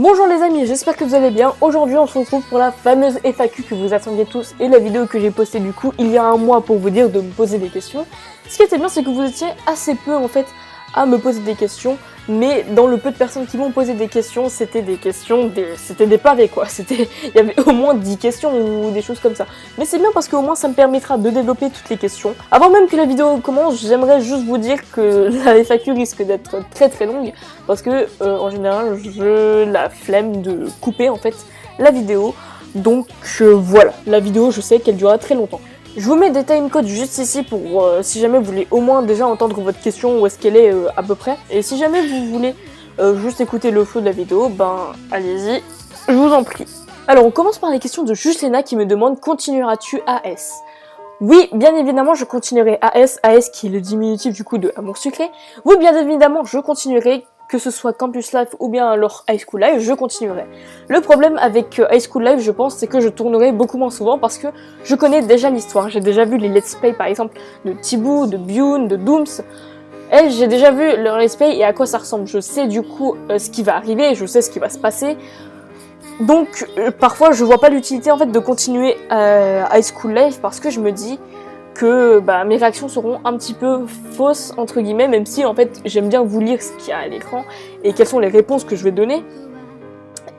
Bonjour les amis, j'espère que vous allez bien. Aujourd'hui on se retrouve pour la fameuse FAQ que vous attendiez tous et la vidéo que j'ai postée du coup il y a un mois pour vous dire de me poser des questions. Ce qui était bien c'est que vous étiez assez peu en fait à me poser des questions, mais dans le peu de personnes qui m'ont posé des questions, c'était des pavés quoi, il y avait au moins 10 questions ou des choses comme ça. Mais c'est bien parce qu'au moins ça me permettra de développer toutes les questions. Avant même que la vidéo commence, j'aimerais juste vous dire que la FAQ risque d'être très longue, parce que en général j'ai la flemme de couper en fait la vidéo, donc voilà, la vidéo je sais qu'elle durera très longtemps. Je vous mets des timecodes juste ici pour si jamais vous voulez au moins déjà entendre votre question, où est-ce qu'elle est à peu près. Et si jamais vous voulez juste écouter le flow de la vidéo, ben allez-y, je vous en prie. Alors on commence par les questions de Juslena qui me demande: continueras-tu AS? Oui, bien évidemment je continuerai AS, AS qui est le diminutif du coup de Amour Sucré. Oui, bien évidemment je continuerai, que ce soit Campus Life ou bien alors High School Live, je continuerai. Le problème avec High School Live, je pense, c'est que je tournerai beaucoup moins souvent parce que je connais déjà l'histoire. J'ai déjà vu les let's play par exemple de Thibaut, de Bune, de Dooms. Elles, j'ai déjà vu leur let's play et à quoi ça ressemble. Je sais du coup ce qui va arriver, je sais ce qui va se passer. Donc parfois je vois pas l'utilité en fait de continuer High School Live parce que je me dis que mes réactions seront un petit peu fausses entre guillemets, même si en fait j'aime bien vous lire ce qu'il y a à l'écran et quelles sont les réponses que je vais donner.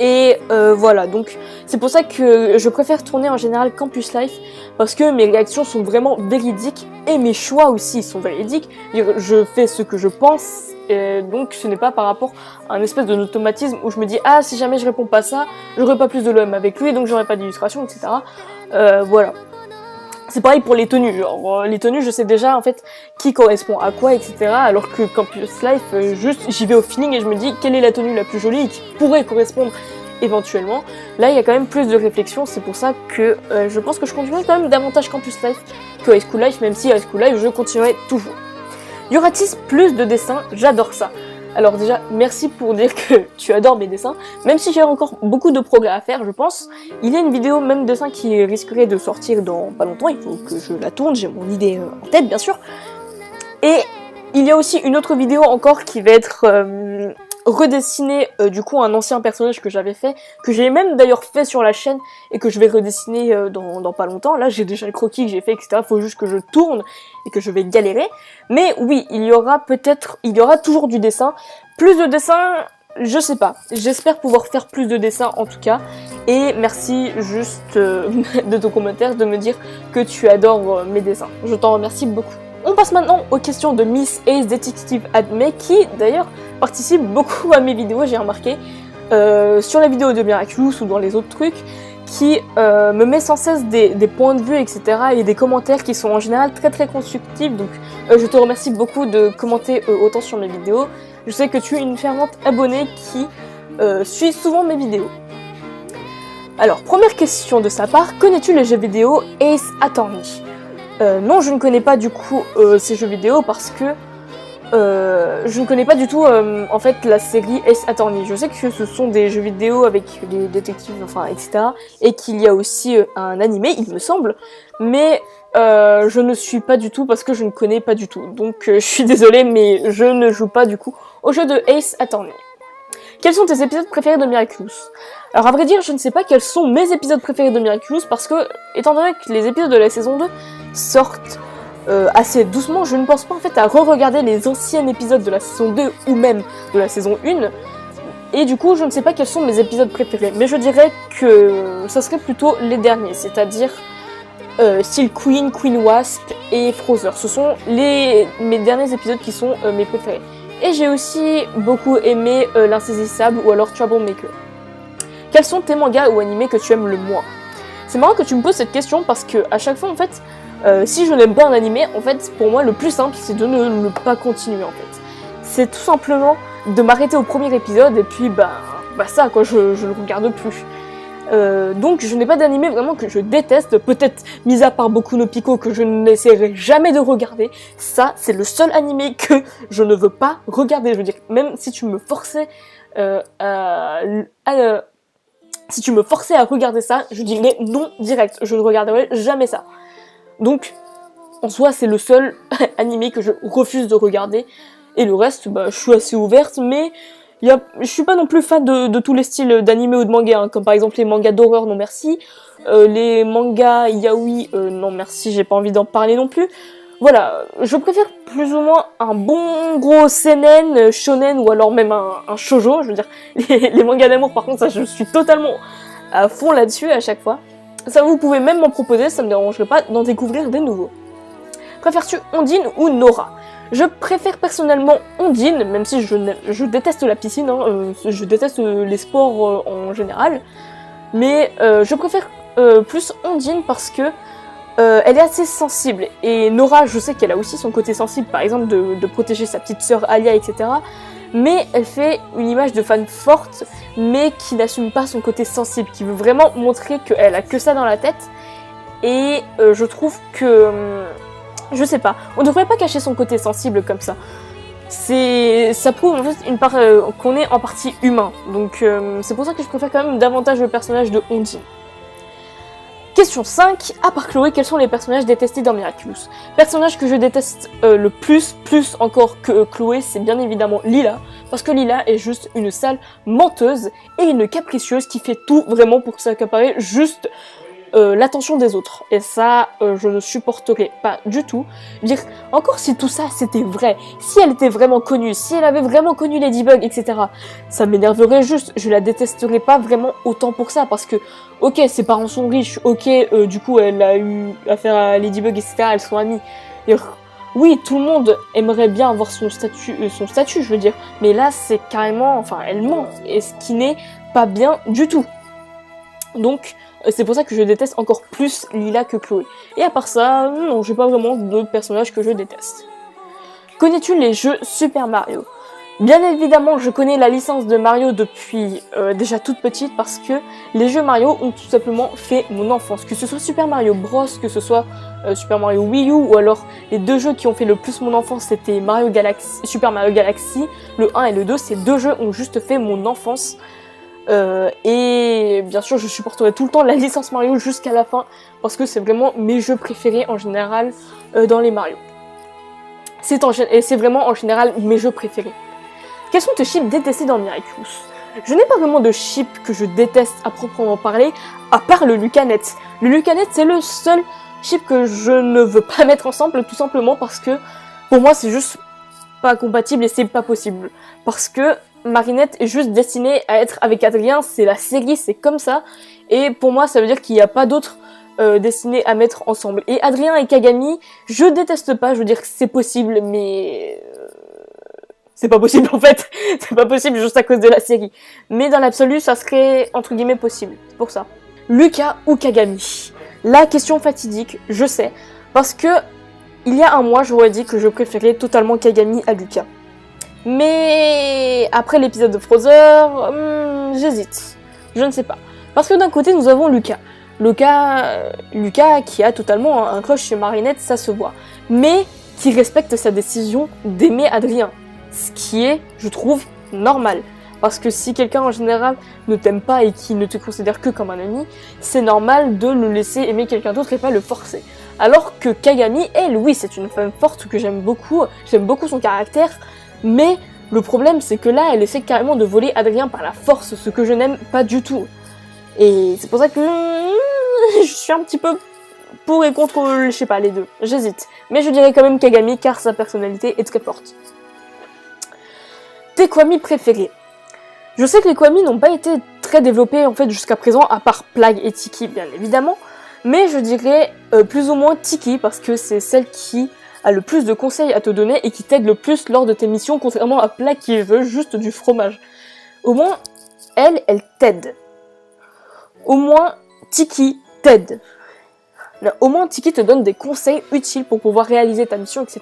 Et voilà, donc c'est pour ça que je préfère tourner en général Campus Life, parce que mes réactions sont vraiment véridiques et mes choix aussi sont véridiques. Je fais ce que je pense, et donc ce n'est pas par rapport à un espèce de automatisme où je me dis ah si jamais je réponds pas ça, j'aurai pas plus de l'OM avec lui, donc j'aurai pas d'illustration, etc. Voilà. C'est pareil pour les tenues, genre les tenues je sais déjà en fait qui correspond à quoi, etc. Alors que Campus Life, juste j'y vais au feeling et je me dis quelle est la tenue la plus jolie et qui pourrait correspondre éventuellement. Là il y a quand même plus de réflexion, c'est pour ça que je pense que je continuerai quand même davantage Campus Life que High School Life, même si High School Life je continuerai toujours. Y aura-t-il plus de dessins? J'adore ça. Alors déjà, merci pour dire que tu adores mes dessins, même si j'ai encore beaucoup de progrès à faire, je pense. Il y a une vidéo même dessin qui risquerait de sortir dans pas longtemps, il faut que je la tourne, j'ai mon idée en tête bien sûr. Et il y a aussi une autre vidéo encore qui va être redessiner du coup un ancien personnage que j'avais fait, que j'ai même d'ailleurs fait sur la chaîne et que je vais redessiner dans pas longtemps. Là j'ai déjà le croquis que j'ai fait, etc. Faut juste que je tourne et que je vais galérer. Mais oui, il y aura toujours du dessin. Plus de dessins, je sais pas. J'espère pouvoir faire plus de dessins en tout cas. Et merci juste de ton commentaire de me dire que tu adores mes dessins. Je t'en remercie beaucoup. On passe maintenant aux questions de Miss Ace Detective Admé qui d'ailleurs participe beaucoup à mes vidéos, j'ai remarqué, sur les vidéos de Miraculous ou dans les autres trucs, qui me met sans cesse des points de vue, etc. et des commentaires qui sont en général très constructifs. Donc je te remercie beaucoup de commenter autant sur mes vidéos. Je sais que tu es une fervente abonnée qui suit souvent mes vidéos. Alors, première question de sa part, connais-tu les jeux vidéo Ace Attorney? Non, je ne connais pas du coup ces jeux vidéo parce que je ne connais pas du tout en fait la série Ace Attorney. Je sais que ce sont des jeux vidéo avec des détectives, enfin etc. et qu'il y a aussi un animé, il me semble, mais je ne suis pas du tout parce que je ne connais pas du tout. Donc je suis désolée, mais je ne joue pas du coup au jeu de Ace Attorney. Quels sont tes épisodes préférés de Miraculous? Alors à vrai dire, je ne sais pas quels sont mes épisodes préférés de Miraculous parce que, étant donné que les épisodes de la saison 2 sortent assez doucement, je ne pense pas en fait à re-regarder les anciens épisodes de la saison 2 ou même de la saison 1. Et du coup, je ne sais pas quels sont mes épisodes préférés. Mais je dirais que ça serait plutôt les derniers, c'est-à-dire Steel Queen, Queen Wasp et Frother. Ce sont mes derniers épisodes qui sont mes préférés. Et j'ai aussi beaucoup aimé l'Insaisissable ou alors Troublemaker. Quels sont tes mangas ou animés que tu aimes le moins? C'est marrant que tu me poses cette question parce que à chaque fois en fait, si je n'aime pas un animé, en fait pour moi le plus simple c'est de ne pas continuer en fait. C'est tout simplement de m'arrêter au premier épisode et puis ça quoi, je le regarde plus. Donc je n'ai pas d'animé vraiment que je déteste, peut-être mis à part Boku no Pico que je n'essaierai jamais de regarder. Ça c'est le seul animé que je ne veux pas regarder. Je veux dire, même si tu me forçais si tu me forçais à regarder ça, je dirais non direct, je ne regarderai jamais ça. Donc en soi c'est le seul animé que je refuse de regarder. Et le reste, je suis assez ouverte, mais Je suis pas non plus fan de tous les styles d'anime ou de manga, hein, comme par exemple les mangas d'horreur, non merci. Les mangas yaoi, non merci, j'ai pas envie d'en parler non plus. Voilà, je préfère plus ou moins un bon gros seinen, shonen ou alors même un shoujo. Je veux dire, les mangas d'amour par contre, ça je suis totalement à fond là-dessus à chaque fois. Ça vous pouvez même m'en proposer, ça me dérangerait pas d'en découvrir des nouveaux. Préfères-tu Ondine ou Nora? Je préfère personnellement Ondine, même si je déteste la piscine, hein, je déteste les sports en général. Mais je préfère plus Ondine parce que elle est assez sensible. Et Nora, je sais qu'elle a aussi son côté sensible, par exemple de protéger sa petite sœur Alia, etc. Mais elle fait une image de fan forte, mais qui n'assume pas son côté sensible, qui veut vraiment montrer qu'elle a que ça dans la tête. Et je trouve que... je sais pas, on devrait pas cacher son côté sensible comme ça. Ça prouve en fait qu'on est en partie humain. Donc c'est pour ça que je préfère quand même davantage le personnage de Ondine. Question 5. À part Chloé, quels sont les personnages détestés dans Miraculous? Personnage que je déteste le plus encore que Chloé, c'est bien évidemment Lila. Parce que Lila est juste une sale menteuse et une capricieuse qui fait tout vraiment pour s'accaparer juste l'attention des autres. Et ça, je ne supporterais pas du tout. Dire, encore si tout ça c'était vrai, si elle était vraiment connue, si elle avait vraiment connu Ladybug, etc. Ça m'énerverait juste, je la détesterais pas vraiment autant pour ça, parce que, ok, ses parents sont riches, ok, du coup elle a eu affaire à Ladybug, etc., elles sont amies. Et, oui, tout le monde aimerait bien avoir son statut, je veux dire, mais là c'est carrément, enfin, elle ment, et ce qui n'est pas bien du tout. Donc, c'est pour ça que je déteste encore plus Lila que Chloé. Et à part ça, non, j'ai pas vraiment de personnages que je déteste. Connais-tu les jeux Super Mario? Bien évidemment, je connais la licence de Mario depuis déjà toute petite parce que les jeux Mario ont tout simplement fait mon enfance. Que ce soit Super Mario Bros, que ce soit Super Mario Wii U, ou alors les deux jeux qui ont fait le plus mon enfance, c'était Super Mario Galaxy, le 1 et le 2. Ces deux jeux ont juste fait mon enfance. Et bien sûr, je supporterai tout le temps la licence Mario jusqu'à la fin parce que c'est vraiment mes jeux préférés en général dans les Mario. C'est vraiment en général mes jeux préférés. Quels sont tes chips détestés dans Miraculous? Je n'ai pas vraiment de chip que je déteste à proprement parler, à part le Lucanet. Le Lucanet, c'est le seul chip que je ne veux pas mettre ensemble, tout simplement parce que pour moi c'est juste pas compatible et c'est pas possible. Parce que Marinette est juste destinée à être avec Adrien, c'est la série, c'est comme ça. Et pour moi, ça veut dire qu'il n'y a pas d'autres destinés à mettre ensemble. Et Adrien et Kagami, je déteste pas, je veux dire que c'est possible, mais... c'est pas possible en fait. C'est pas possible juste à cause de la série. Mais dans l'absolu, ça serait entre guillemets possible. C'est pour ça. Lucas ou Kagami? La question fatidique, je sais. Parce que il y a un mois, j'aurais dit que je préférais totalement Kagami à Lucas. Mais après l'épisode de Frozer, j'hésite. Je ne sais pas. Parce que d'un côté, nous avons Lucas. Lucas qui a totalement un crush sur Marinette, ça se voit. Mais qui respecte sa décision d'aimer Adrien. Ce qui est, je trouve, normal. Parce que si quelqu'un en général ne t'aime pas et qui ne te considère que comme un ami, c'est normal de le laisser aimer quelqu'un d'autre et pas le forcer. Alors que Kagami, elle, oui, c'est une femme forte que j'aime beaucoup son caractère, mais le problème c'est que là, elle essaie carrément de voler Adrien par la force, ce que je n'aime pas du tout. Et c'est pour ça que je suis un petit peu pour et contre, je sais pas, les deux. J'hésite. Mais je dirais quand même Kagami car sa personnalité est très forte. Tes Kwami préférés? Je sais que les Kwami n'ont pas été très développés en fait jusqu'à présent, à part Plague et Tiki bien évidemment. Mais je dirais plus ou moins Tiki parce que c'est celle qui a le plus de conseils à te donner et qui t'aide le plus lors de tes missions, contrairement à Plague qui veut juste du fromage. Au moins, elle t'aide. Au moins, Tiki t'aide. Au moins, Tiki te donne des conseils utiles pour pouvoir réaliser ta mission, etc.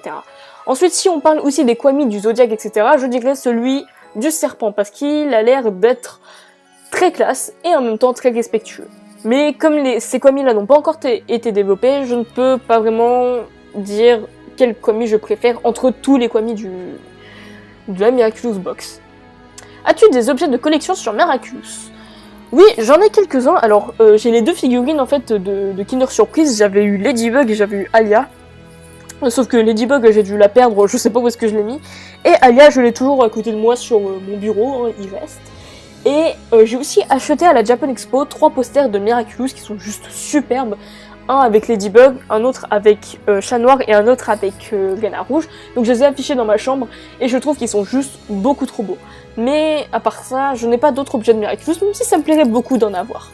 Ensuite, si on parle aussi des Kwami du Zodiac, etc., je dirais celui du serpent, parce qu'il a l'air d'être très classe et en même temps très respectueux. Mais comme ces Kwami-là n'ont pas encore été développés, je ne peux pas vraiment dire quel Kwami je préfère entre tous les Kwami de la Miraculous Box. As-tu des objets de collection sur Miraculous? Oui, j'en ai quelques-uns. Alors, j'ai les deux figurines en fait de Kinder Surprise. J'avais eu Ladybug et j'avais eu Alia. Sauf que Ladybug, j'ai dû la perdre, je sais pas où est-ce que je l'ai mis. Et Alia, je l'ai toujours à côté de moi sur mon bureau, hein, il reste. Et j'ai aussi acheté à la Japan Expo 3 posters de Miraculous qui sont juste superbes. Un avec Ladybug, un autre avec Chat Noir et un autre avec Renard Rouge. Donc je les ai affichés dans ma chambre et je trouve qu'ils sont juste beaucoup trop beaux. Mais à part ça, je n'ai pas d'autres objets de Miraculous, même si ça me plairait beaucoup d'en avoir.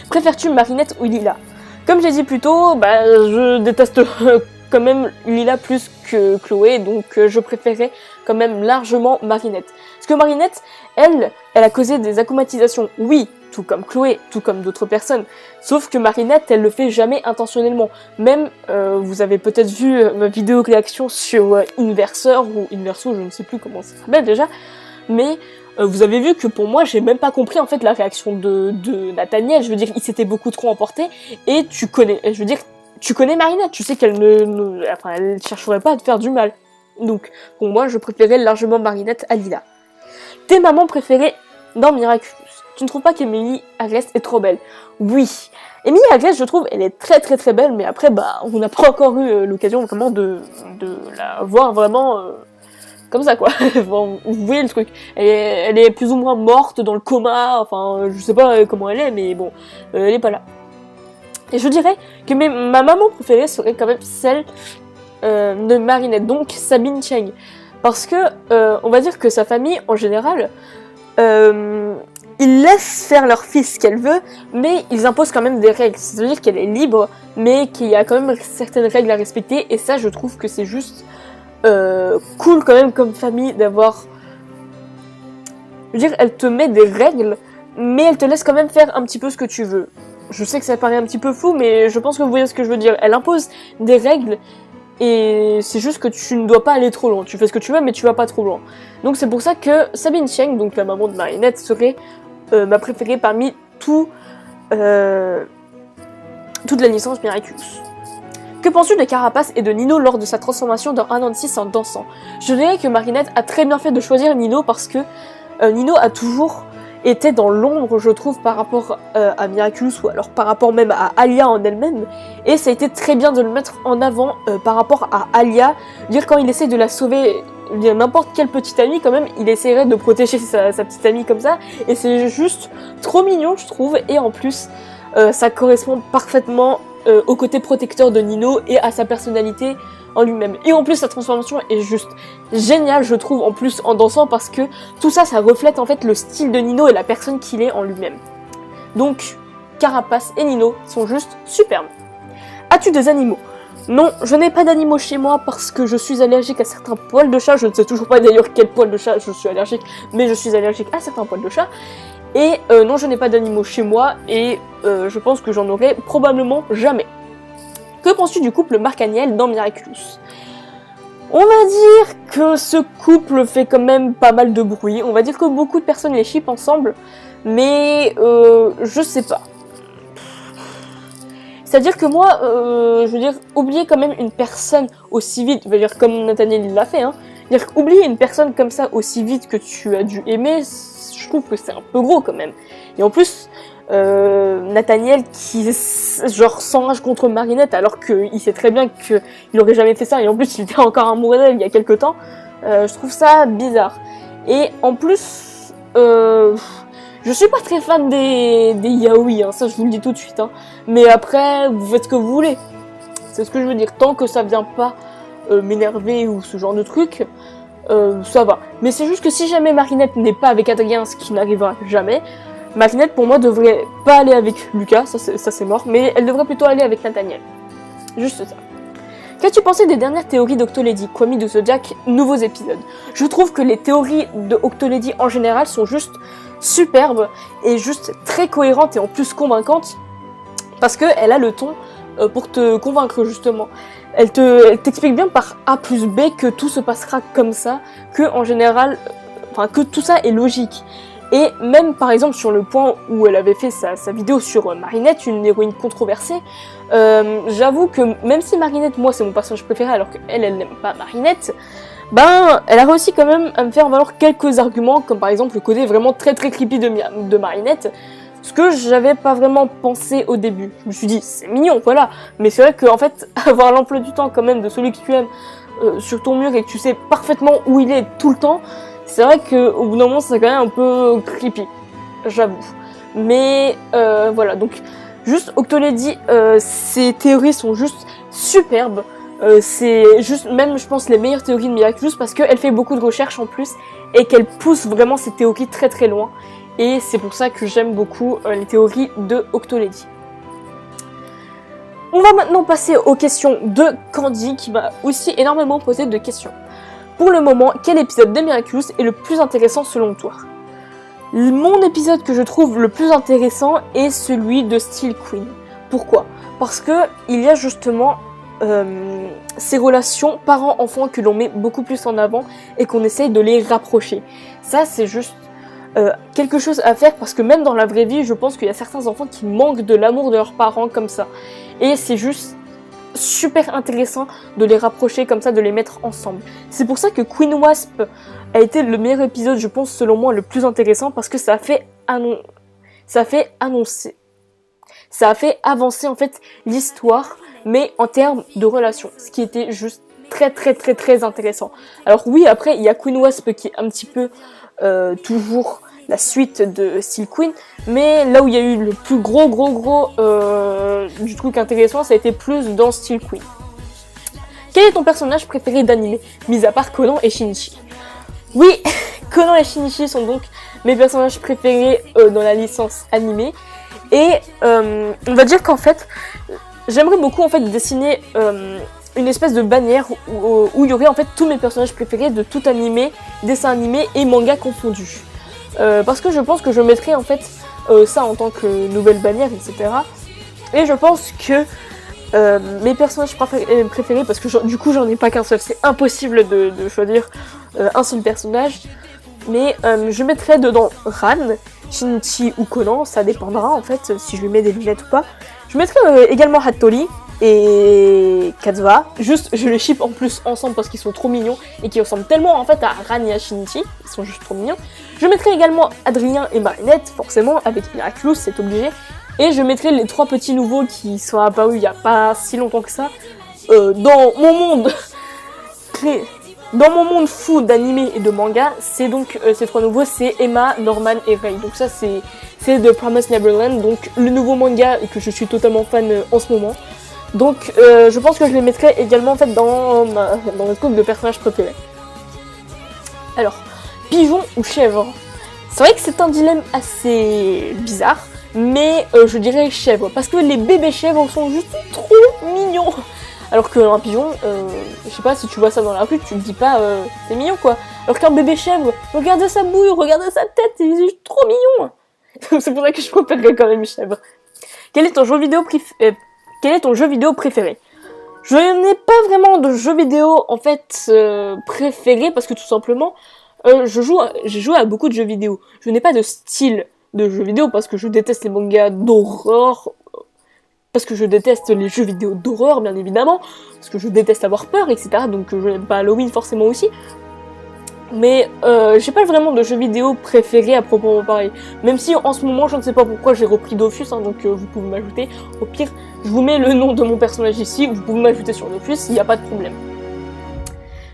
Préfères-tu Marinette ou Lila? Comme j'ai dit plus tôt, je déteste quand même Lila plus que Chloé, donc je préférais quand même largement Marinette. Parce que Marinette, elle a causé des acclimatisations, oui, tout comme Chloé, tout comme d'autres personnes. Sauf que Marinette, elle le fait jamais intentionnellement. Même, vous avez peut-être vu ma vidéo réaction sur Inverseur ou Inverso, je ne sais plus comment ça s'appelle déjà, mais vous avez vu que pour moi, j'ai même pas compris en fait la réaction de Nathaniel. Je veux dire, il s'était beaucoup trop emporté, et tu connais Marinette, tu sais qu'elle elle chercherait pas à te faire du mal. Donc, pour moi, je préférais largement Marinette à Lila. Tes mamans préférées dans Miraculous? Tu ne trouves pas qu'Emily Agreste est trop belle? Oui. Emily Agreste, je trouve, elle est très très très belle, mais après, on n'a pas encore eu l'occasion vraiment de la voir vraiment comme ça, quoi. Bon, vous voyez le truc. Elle est plus ou moins morte dans le coma, enfin, je sais pas comment elle est, mais bon, elle est pas là. Et je dirais que ma maman préférée serait quand même celle de Marinette, donc Sabine Cheng. Parce que, on va dire que sa famille, en général, ils laissent faire leur fils ce qu'elle veut, mais ils imposent quand même des règles. C'est-à-dire qu'elle est libre, mais qu'il y a quand même certaines règles à respecter, et ça, je trouve que c'est juste cool quand même comme famille d'avoir... Je veux dire, elle te met des règles, mais elle te laisse quand même faire un petit peu ce que tu veux. Je sais que ça paraît un petit peu fou, mais je pense que vous voyez ce que je veux dire. Elle impose des règles, et c'est juste que tu ne dois pas aller trop loin. Tu fais ce que tu veux, mais tu vas pas trop loin. Donc c'est pour ça que Sabine Cheng, donc la maman de Marinette, serait ma préférée parmi toute la licence Miraculous. Que penses-tu de Carapace et de Nino lors de sa transformation dans 1 an de 6 en dansant? Je dirais que Marinette a très bien fait de choisir Nino parce que Nino a toujours été dans l'ombre, je trouve, par rapport à Miraculous, ou alors par rapport même à Alia en elle-même, et ça a été très bien de le mettre en avant par rapport à Alia. Dire quand il essaie de la sauver, n'importe quelle petite amie quand même, il essaierait de protéger sa petite amie comme ça, et c'est juste trop mignon, je trouve, et en plus ça correspond parfaitement au côté protecteur de Nino et à sa personnalité en lui-même. Et en plus, sa transformation est juste géniale, je trouve, en plus en dansant, parce que tout ça, ça reflète en fait le style de Nino et la personne qu'il est en lui-même. Donc, Carapace et Nino sont juste superbes. As-tu des animaux? Non, je n'ai pas d'animaux chez moi parce que je suis allergique à certains poils de chat. Je ne sais toujours pas d'ailleurs quel poil de chat je suis allergique, mais je suis allergique à certains poils de chat. Et non, je n'ai pas d'animaux chez moi, et je pense que j'en aurai probablement jamais. Que penses-tu du couple Marc-Aniel dans Miraculous? On va dire que ce couple fait quand même pas mal de bruit. On va dire que beaucoup de personnes les shippent ensemble, mais je sais pas. C'est-à-dire que moi, je veux dire, oublier quand même une personne aussi vite, je veux dire comme Nathaniel l'a fait, hein. Dire oublier une personne comme ça aussi vite que tu as dû aimer, je trouve que c'est un peu gros quand même. Et en plus, Nathaniel qui genre s'enrage contre Marinette alors qu'il sait très bien qu'il aurait jamais fait ça, et en plus il était encore amoureux d'elle il y a quelques temps. Je trouve ça bizarre. Et en plus, je suis pas très fan des yaoi, hein, ça je vous le dis tout de suite, hein. Mais après, vous faites ce que vous voulez. C'est ce que je veux dire, tant que ça vient pas m'énerver ou ce genre de truc, ça va. Mais c'est juste que si jamais Marinette n'est pas avec Adrien, ce qui n'arrivera jamais, Marinette pour moi devrait pas aller avec Lucas, ça c'est mort, mais elle devrait plutôt aller avec Nathaniel. Juste ça. Qu'as-tu pensé des dernières théories d'Octolady, Kwami de Zodiac, nouveaux épisodes? Je trouve que les théories de Octolady en général sont juste superbes et juste très cohérentes et en plus convaincantes, parce qu'elle a le ton pour te convaincre justement. Elle t'explique bien par A plus B que tout se passera comme ça, que en général, que tout ça est logique. Et même par exemple sur le point où elle avait fait sa vidéo sur Marinette, une héroïne controversée, j'avoue que même si Marinette, moi c'est mon personnage préféré alors qu'elle n'aime pas Marinette, elle a réussi quand même à me faire valoir quelques arguments, comme par exemple le côté vraiment très très creepy de Marinette, Ce que j'avais pas vraiment pensé au début. Je me suis dit, c'est mignon, voilà. Mais c'est vrai qu'en fait, avoir l'emploi du temps quand même de celui que tu aimes sur ton mur et que tu sais parfaitement où il est tout le temps, c'est vrai qu'au bout d'un moment, c'est quand même un peu creepy. J'avoue. Mais voilà, donc juste Octolady, ses théories sont juste superbes. C'est juste même, je pense, les meilleures théories de Miraculous parce qu'elle fait beaucoup de recherches en plus et qu'elle pousse vraiment ses théories très très loin. Et c'est pour ça que j'aime beaucoup les théories de Octolady. On va maintenant passer aux questions de Candy qui m'a aussi énormément posé de questions. Pour le moment, quel épisode de Miraculous est le plus intéressant selon toi? Mon épisode que je trouve le plus intéressant est celui de Steel Queen. Pourquoi? Parce que il y a justement ces relations parents-enfants que l'on met beaucoup plus en avant et qu'on essaye de les rapprocher. Ça, c'est juste quelque chose à faire parce que même dans la vraie vie, je pense qu'il y a certains enfants qui manquent de l'amour de leurs parents comme ça. Et c'est juste super intéressant de les rapprocher comme ça, de les mettre ensemble. C'est pour ça que Queen Wasp a été le meilleur épisode, je pense, selon moi, le plus intéressant parce que ça a fait avancer en fait l'histoire, mais en termes de relations, ce qui était juste très intéressant. Alors oui, après, il y a Queen Wasp qui est un petit peu toujours la suite de Steel Queen, mais là où il y a eu le plus gros du truc intéressant, ça a été plus dans Steel Queen. Quel est ton personnage préféré d'anime, mis à part Conan et Shinichi? Oui, Conan et Shinichi sont donc mes personnages préférés dans la licence animée, et on va dire qu'en fait, j'aimerais beaucoup en fait dessiner une espèce de bannière où il y aurait en fait tous mes personnages préférés de tout animé, dessin animé et manga confondus. Parce que je pense que je mettrais en fait ça en tant que nouvelle bannière, etc. Et je pense que mes personnages préférés, parce que du coup j'en ai pas qu'un seul, c'est impossible de choisir un seul personnage, mais je mettrais dedans Ran, Shinichi ou Conan, ça dépendra en fait si je lui mets des lunettes ou pas. Je mettrais également Hattori et Kazuha, juste je les ship en plus ensemble parce qu'ils sont trop mignons et qui ressemblent tellement en fait à Ran et à Shinichi, ils sont juste trop mignons. Je mettrai également Adrien et Marinette, forcément avec Miraculous, c'est obligé. Et je mettrai les 3 petits nouveaux qui sont apparus il n'y a pas si longtemps que ça dans mon monde dans mon monde fou d'anime et de manga. C'est donc ces 3 nouveaux, c'est Emma, Norman et Ray. Donc ça c'est The Promised Neverland, donc le nouveau manga et que je suis totalement fan en ce moment. Donc je pense que je les mettrai également en fait dans le groupe de personnages préférés. Alors, pigeon ou chèvre? C'est vrai que c'est un dilemme assez bizarre, mais je dirais chèvre, parce que les bébés chèvres sont juste trop mignons. Alors qu'un pigeon, je sais pas, si tu vois ça dans la rue, tu te dis pas c'est mignon quoi. Alors qu'un bébé chèvre, regardez sa bouille, regardez sa tête, il est juste trop mignon. C'est pour ça que je préférerais quand même chèvre. Quel est ton jeu vidéo préféré? Je n'ai pas vraiment de jeu vidéo en fait préféré parce que tout simplement j'ai joué à beaucoup de jeux vidéo. Je n'ai pas de style de jeu vidéo parce que je déteste les mangas d'horreur, parce que je déteste les jeux vidéo d'horreur bien évidemment, parce que je déteste avoir peur, etc. Donc je n'aime pas Halloween forcément aussi. Mais j'ai pas vraiment de jeu vidéo préféré à proprement parler. Même si en ce moment je ne sais pas pourquoi j'ai repris Dofus, hein, donc vous pouvez m'ajouter. Au pire, je vous mets le nom de mon personnage ici, vous pouvez m'ajouter sur Dofus, il n'y a pas de problème.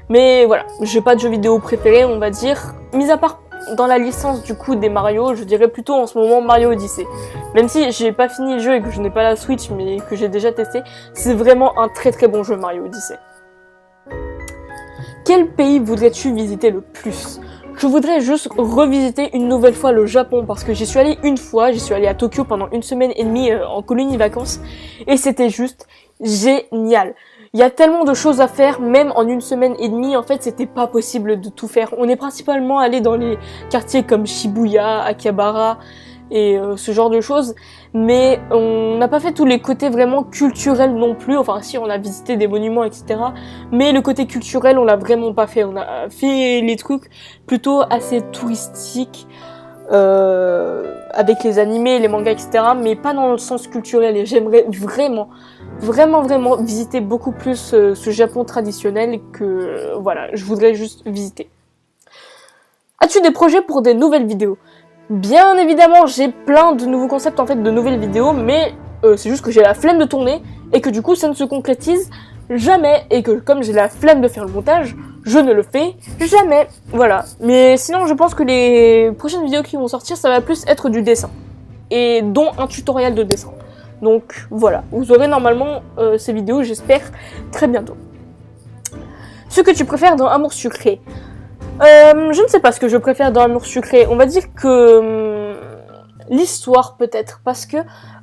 Mais voilà, j'ai pas de jeu vidéo préféré, on va dire. Mis à part dans la licence du coup des Mario, je dirais plutôt en ce moment Mario Odyssey. Même si j'ai pas fini le jeu et que je n'ai pas la Switch, mais que j'ai déjà testé, c'est vraiment un très bon jeu Mario Odyssey. Quel pays voudrais-tu visiter le plus? Je voudrais juste revisiter une nouvelle fois le Japon parce que j'y suis allée une fois, j'y suis allée à Tokyo pendant 1 semaine et demie en colonie vacances et c'était juste génial. Il y a tellement de choses à faire, même en 1 semaine et demie, en fait c'était pas possible de tout faire. On est principalement allé dans les quartiers comme Shibuya, Akihabara et ce genre de choses, mais on n'a pas fait tous les côtés vraiment culturels non plus, enfin si on a visité des monuments etc, mais le côté culturel on l'a vraiment pas fait, on a fait les trucs plutôt assez touristiques, avec les animés, les mangas etc, mais pas dans le sens culturel et j'aimerais vraiment visiter beaucoup plus ce Japon traditionnel que voilà, je voudrais juste visiter. As-tu des projets pour des nouvelles vidéos? Bien évidemment, j'ai plein de nouveaux concepts en fait, de nouvelles vidéos, mais c'est juste que j'ai la flemme de tourner et que du coup ça ne se concrétise jamais et que comme j'ai la flemme de faire le montage, je ne le fais jamais. Voilà. Mais sinon, je pense que les prochaines vidéos qui vont sortir, ça va plus être du dessin et dont un tutoriel de dessin. Donc voilà, vous aurez normalement ces vidéos, j'espère, très bientôt. Ce que tu préfères dans Amour Sucré. Je ne sais pas ce que je préfère dans Amour Sucré. On va dire que l'histoire peut-être, parce que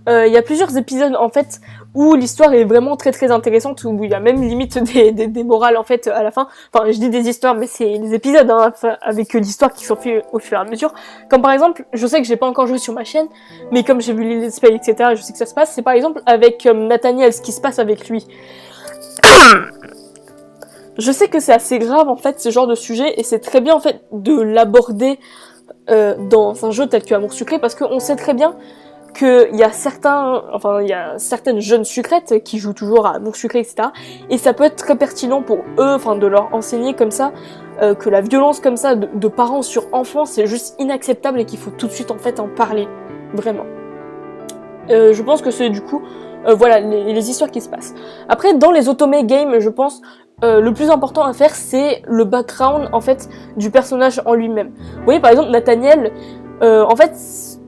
il y a plusieurs épisodes en fait où l'histoire est vraiment très très intéressante, où il y a même limite des morales en fait à la fin. Enfin, je dis des histoires, mais c'est les épisodes hein, avec l'histoire qui sont faits au fur et à mesure. Comme par exemple, je sais que j'ai pas encore joué sur ma chaîne, mais comme j'ai vu les let's play, etc., je sais que ça se passe. C'est par exemple avec Nathaniel, ce qui se passe avec lui. Je sais que c'est assez grave en fait ce genre de sujet et c'est très bien en fait de l'aborder dans un jeu tel que Amour Sucré parce qu'on sait très bien qu'il y a certaines jeunes sucrètes qui jouent toujours à Amour Sucré, etc. Et ça peut être très pertinent pour eux, enfin de leur enseigner comme ça que la violence comme ça de parents sur enfants c'est juste inacceptable et qu'il faut tout de suite en fait en parler, vraiment. Je pense que c'est du coup voilà les histoires qui se passent. Après dans les Otome games, je pense le plus important à faire c'est le background en fait du personnage en lui-même. Vous voyez par exemple Nathaniel, en fait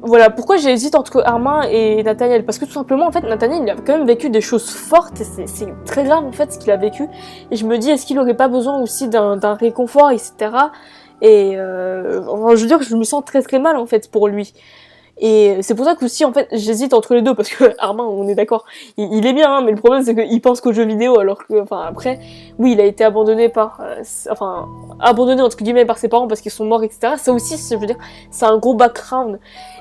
voilà pourquoi j'hésite entre Armin et Nathaniel, parce que tout simplement en fait Nathaniel il a quand même vécu des choses fortes et c'est très grave en fait ce qu'il a vécu et je me dis est-ce qu'il aurait pas besoin aussi d'un réconfort, etc. Et enfin, je veux dire que je me sens très très mal en fait pour lui. Et c'est pour ça que aussi en fait j'hésite entre les deux parce que Armin on est d'accord il est bien hein, mais le problème c'est qu'il pense qu'aux jeux vidéo alors que enfin après oui il a été abandonné par abandonné entre guillemets par ses parents parce qu'ils sont morts, etc. Ça aussi je veux dire c'est un gros background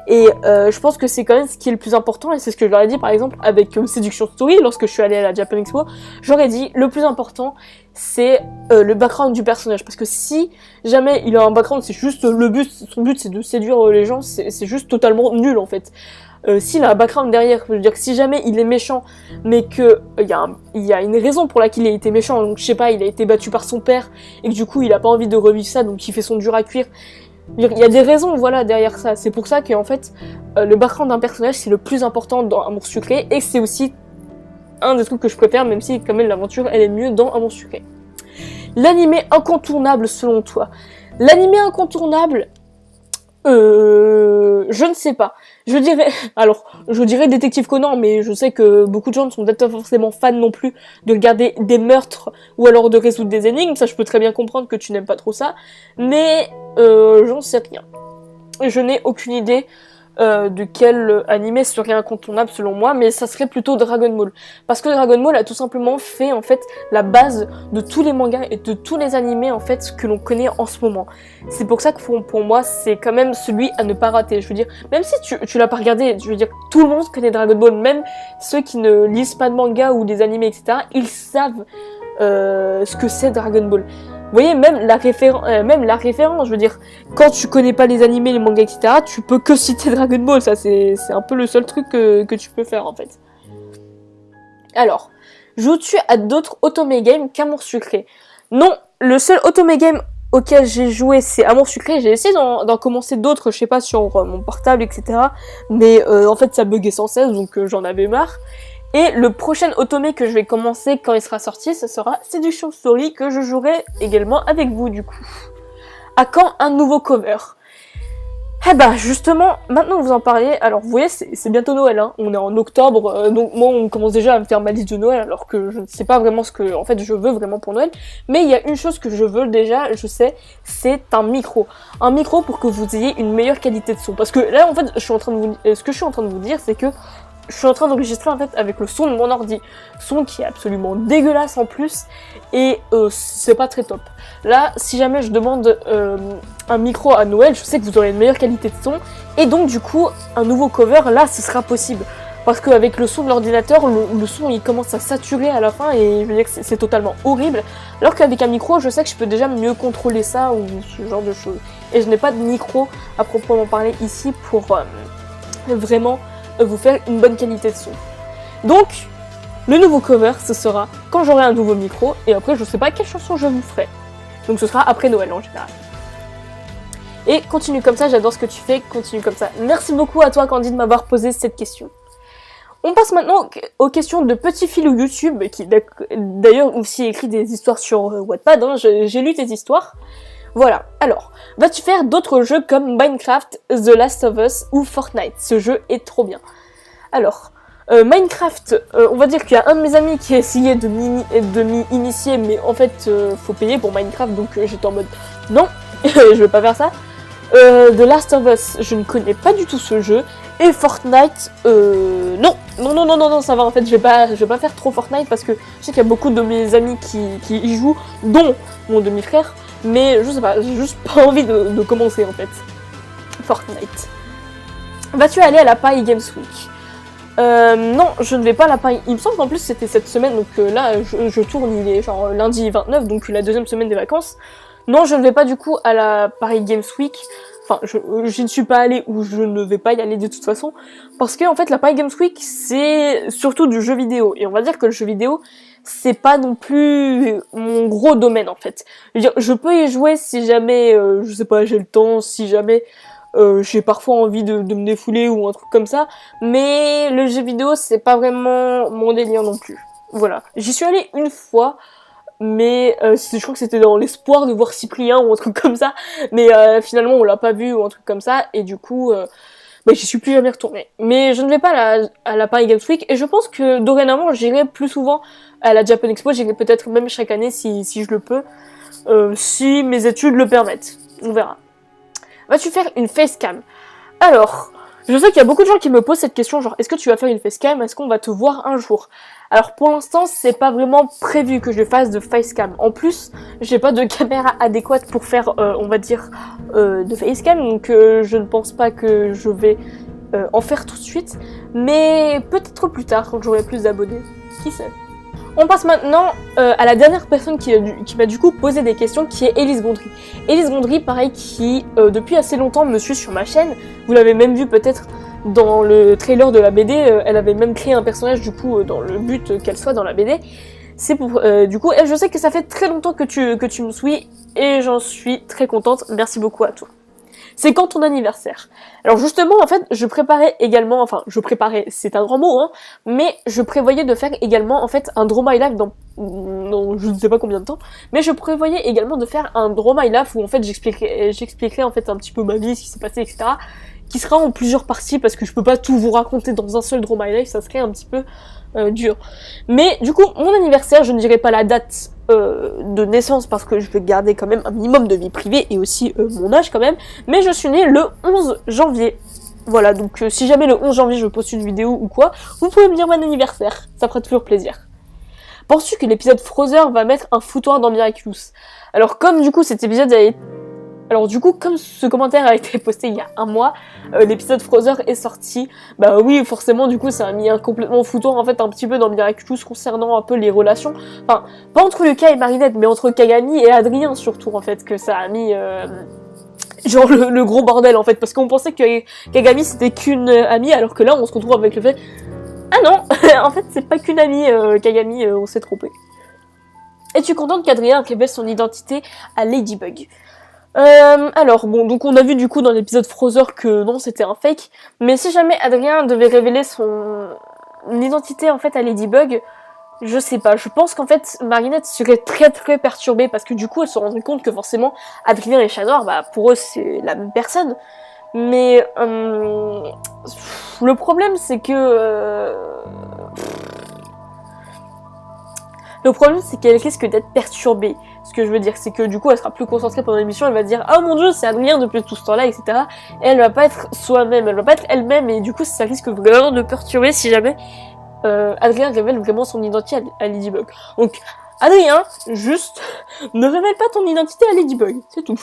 et je pense que c'est quand même ce qui est le plus important et c'est ce que je leur ai dit par exemple avec Seduction Story lorsque je suis allée à la Japan Expo. J'aurais dit le plus important c'est le background du personnage parce que si jamais il a un background c'est juste son but c'est de séduire les gens, c'est juste totalement nul en fait. S'il a un background derrière, je veux dire que si jamais il est méchant mais que il y a une raison pour laquelle il a été méchant, donc je sais pas, il a été battu par son père et que du coup il a pas envie de revivre ça donc il fait son dur à cuire. Il y a des raisons voilà derrière ça, c'est pour ça que en fait le background d'un personnage c'est le plus important dans Amour Sucré et c'est aussi un des trucs que je préfère même si quand même l'aventure elle est mieux dans Amour Sucré. L'animé incontournable selon toi. L'animé incontournable, je ne sais pas. Je dirais Détective Conan, mais je sais que beaucoup de gens ne sont peut-être pas forcément fans non plus de regarder des meurtres ou alors de résoudre des énigmes. Ça, je peux très bien comprendre que tu n'aimes pas trop ça, mais j'en sais rien. Je n'ai aucune idée de quel animé serait incontournable selon moi, mais ça serait plutôt Dragon Ball. Parce que Dragon Ball a tout simplement fait en fait la base de tous les mangas et de tous les animés en fait que l'on connaît en ce moment. C'est pour ça que pour moi c'est quand même celui à ne pas rater. Je veux dire, même si tu l'as pas regardé, je veux dire tout le monde connaît Dragon Ball, même ceux qui ne lisent pas de manga ou des animés, etc. Ils savent ce que c'est Dragon Ball. Vous voyez, même la référence, je veux dire, quand tu connais pas les animés, les mangas, etc., tu peux que citer Dragon Ball, ça c'est un peu le seul truc que tu peux faire en fait. Alors, joues-tu à d'autres Otome games qu'Amour Sucré? Non, le seul Otome game auquel j'ai joué c'est Amour Sucré, j'ai essayé d'en commencer d'autres, je sais pas, sur mon portable, etc., mais en fait ça buguait sans cesse, donc j'en avais marre. Et le prochain Otome que je vais commencer quand il sera sorti, ce sera Seduction Story que je jouerai également avec vous du coup. À quand un nouveau cover? Eh bah justement, maintenant que vous en parlez, alors vous voyez c'est bientôt Noël, hein. On est en octobre, donc moi on commence déjà à me faire ma liste de Noël alors que je ne sais pas vraiment ce que en fait je veux vraiment pour Noël. Mais il y a une chose que je veux déjà, je sais, c'est un micro. Un micro pour que vous ayez une meilleure qualité de son. Parce que là en fait ce que je suis en train de vous dire c'est que je suis en train d'enregistrer en fait avec le son de mon ordi, son qui est absolument dégueulasse en plus et c'est pas très top. Là, si jamais je demande un micro à Noël, je sais que vous aurez une meilleure qualité de son et donc du coup un nouveau cover là ce sera possible parce qu'avec le son de l'ordinateur, le son il commence à saturer à la fin et je veux dire que c'est totalement horrible. Alors qu'avec un micro, je sais que je peux déjà mieux contrôler ça ou ce genre de choses. Et je n'ai pas de micro à proprement parler ici pour vraiment vous faire une bonne qualité de son. Donc, le nouveau cover, ce sera quand j'aurai un nouveau micro, et après, je sais pas quelle chanson je vous ferai. Donc ce sera après Noël en général. Et continue comme ça, j'adore ce que tu fais, continue comme ça. Merci beaucoup à toi Candy de m'avoir posé cette question. On passe maintenant aux questions de Petit Filou YouTube, qui d'ailleurs aussi écrit des histoires sur Wattpad, hein, j'ai lu tes histoires. Voilà, alors, vas-tu faire d'autres jeux comme Minecraft, The Last of Us ou Fortnite? Ce jeu est trop bien. Alors, Minecraft, on va dire qu'il y a un de mes amis qui a essayé de m'y initier, mais en fait, faut payer pour Minecraft, donc j'étais en mode, non, je vais pas faire ça. The Last of Us, je ne connais pas du tout ce jeu. Et Fortnite, non, ça va en fait, je vais pas faire trop Fortnite parce que je sais qu'il y a beaucoup de mes amis qui y jouent, dont mon demi-frère, mais je sais pas, j'ai juste pas envie de commencer en fait. Fortnite. Vas-tu aller à la Paris Games Week? Non, je ne vais pas à la Paris. Il me semble qu'en plus c'était cette semaine, donc là je tourne, il est genre lundi 29, donc la deuxième semaine des vacances. Non, je ne vais pas du coup à la Paris Games Week. Enfin, je ne suis pas allée ou je ne vais pas y aller de toute façon. Parce que en fait, la Paris Games Week, c'est surtout du jeu vidéo. Et on va dire que le jeu vidéo, c'est pas non plus mon gros domaine en fait. Je veux dire, je peux y jouer si jamais, je sais pas, j'ai le temps, si jamais j'ai parfois envie de me défouler ou un truc comme ça. Mais le jeu vidéo, c'est pas vraiment mon délire non plus. Voilà. J'y suis allée une fois. Mais je crois que c'était dans l'espoir de voir Cyprien ou un truc comme ça, mais finalement on l'a pas vu ou un truc comme ça, et du coup j'y suis plus jamais retournée. Mais je ne vais pas à la Paris Games Week, et je pense que dorénavant j'irai plus souvent à la Japan Expo, j'irai peut-être même chaque année si je le peux, si mes études le permettent, on verra. Vas-tu faire une facecam? Alors, je sais qu'il y a beaucoup de gens qui me posent cette question, genre est-ce que tu vas faire une facecam, est-ce qu'on va te voir un jour? Alors pour l'instant, c'est pas vraiment prévu que je fasse de facecam. En plus, j'ai pas de caméra adéquate pour faire, on va dire, de facecam, donc je ne pense pas que je vais en faire tout de suite. Mais peut-être plus tard, quand j'aurai plus d'abonnés. Qui sait? On passe maintenant à la dernière personne qui m'a du coup posé des questions, qui est Elise Gondry. Elise Gondry, pareil, qui depuis assez longtemps me suit sur ma chaîne. Vous l'avez même vu peut-être dans le trailer de la BD, elle avait même créé un personnage du coup dans le but qu'elle soit dans la BD. C'est pour du coup, et je sais que ça fait très longtemps que tu me suis et j'en suis très contente. Merci beaucoup à toi. C'est quand ton anniversaire? Alors justement, en fait, je préparais également, enfin, c'est un grand mot, hein, mais je prévoyais de faire également, en fait, un Draw My Life dans je ne sais pas combien de temps, mais je prévoyais également de faire un Draw My Life où, en fait, j'expliquerai, en fait, un petit peu ma vie, ce qui s'est passé, etc., qui sera en plusieurs parties, parce que je peux pas tout vous raconter dans un seul Draw My Life, ça serait un petit peu dur. Mais du coup, mon anniversaire, je ne dirai pas la date de naissance parce que je veux garder quand même un minimum de vie privée et aussi mon âge quand même, mais je suis née le 11 janvier. Voilà, donc si jamais le 11 janvier je poste une vidéo ou quoi, vous pouvez me dire mon anniversaire, ça fera toujours plaisir. Penses-tu que l'épisode Frother va mettre un foutoir dans Miraculous? Alors comme du coup cet épisode a été... Alors du coup, comme ce commentaire a été posté il y a un mois, l'épisode Frother est sorti. Bah oui, forcément, du coup, ça a mis un complètement foutoir, en fait, un petit peu dans Miraculous concernant un peu les relations. Enfin, pas entre Lucas et Marinette, mais entre Kagami et Adrien, surtout, en fait, que ça a mis... genre le gros bordel, en fait, parce qu'on pensait que Kagami, c'était qu'une amie, alors que là, on se retrouve avec le fait... Ah non, en fait, c'est pas qu'une amie, Kagami, on s'est trompé. Es-tu contente qu'Adrien révèle son identité à Ladybug? Alors, bon, donc on a vu du coup dans l'épisode Frother que non, c'était un fake, mais si jamais Adrien devait révéler son identité en fait à Ladybug, je sais pas, je pense qu'en fait Marinette serait très très perturbée parce que du coup elle se rendrait compte que forcément Adrien et Chat Noir, bah pour eux c'est la même personne, mais le problème c'est que... Le problème, c'est qu'elle risque d'être perturbée. Ce que je veux dire, c'est que du coup, elle sera plus concentrée pendant l'émission, elle va dire « Ah mon dieu, c'est Adrien depuis tout ce temps-là, etc. » Et elle va pas être soi-même, elle va pas être elle-même, et du coup, ça risque vraiment de perturber si jamais Adrien révèle vraiment son identité à Ladybug. Donc, Adrien, juste, ne révèle pas ton identité à Ladybug, c'est tout.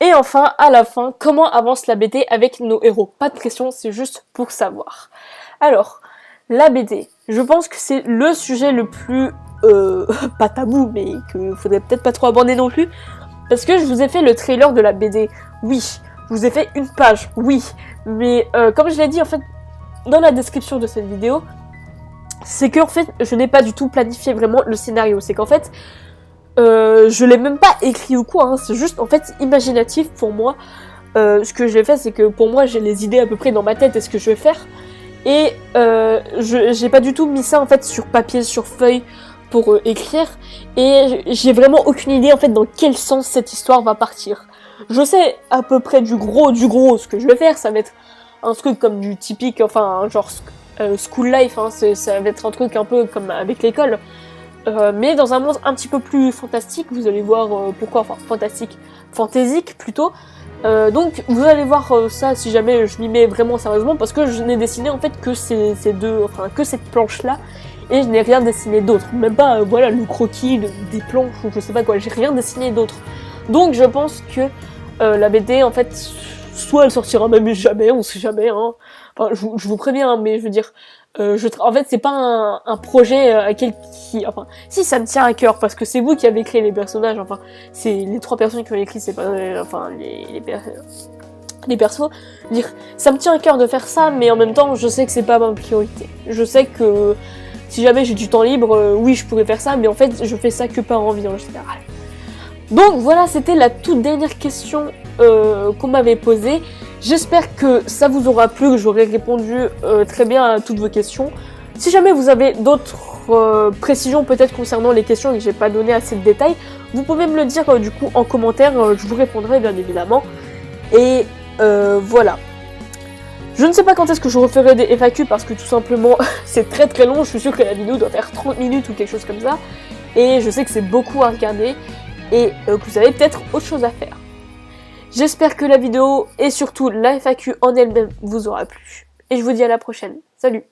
Et enfin, à la fin, comment avance la BD avec nos héros? Pas de pression, c'est juste pour savoir. Alors... La BD, je pense que c'est le sujet le plus, pas tabou, mais que faudrait peut-être pas trop aborder non plus, parce que je vous ai fait le trailer de la BD, oui, je vous ai fait une page, oui, mais comme je l'ai dit en fait dans la description de cette vidéo, c'est que en fait je n'ai pas du tout planifié vraiment le scénario, c'est qu'en fait je l'ai même pas écrit ou quoi, hein, c'est juste en fait imaginatif pour moi. Ce que j'ai fait, c'est que pour moi j'ai les idées à peu près dans ma tête et ce que je vais faire. Et j'ai pas du tout mis ça en fait sur papier, sur feuille pour écrire. Et j'ai vraiment aucune idée en fait dans quel sens cette histoire va partir. Je sais à peu près du gros ce que je vais faire. Ça va être un truc comme du typique, enfin genre school life, hein, ça va être un truc un peu comme avec l'école. Mais dans un monde un petit peu plus fantastique, vous allez voir pourquoi, enfin fantastique, fantaisique plutôt. Donc vous allez voir ça si jamais je m'y mets vraiment sérieusement, parce que je n'ai dessiné en fait que que cette planche là, et je n'ai rien dessiné d'autre, même pas voilà le croquis, des planches ou je sais pas quoi, j'ai rien dessiné d'autre. Donc je pense que la BD en fait, soit elle sortira même jamais, on sait jamais, hein. Enfin je vous préviens, hein, mais je veux dire, en fait c'est pas un projet enfin si ça me tient à cœur parce que c'est vous qui avez créé les personnages, enfin c'est les 3 personnes qui ont écrit, c'est pas enfin les persos, dire ça me tient à cœur de faire ça, mais en même temps je sais que c'est pas ma priorité. Je sais que si jamais j'ai du temps libre, oui je pourrais faire ça, mais en fait je fais ça que par envie en général. Donc voilà, c'était la toute dernière question qu'on m'avait posée. J'espère que ça vous aura plu, que j'aurai répondu très bien à toutes vos questions. Si jamais vous avez d'autres précisions peut-être concernant les questions et que j'ai pas donné assez de détails, vous pouvez me le dire du coup en commentaire, je vous répondrai bien évidemment. Et voilà. Je ne sais pas quand est-ce que je referai des FAQ parce que tout simplement c'est très très long, je suis sûre que la vidéo doit faire 30 minutes ou quelque chose comme ça. Et je sais que c'est beaucoup à regarder et que vous avez peut-être autre chose à faire. J'espère que la vidéo et surtout la FAQ en elle-même vous aura plu. Et je vous dis à la prochaine. Salut!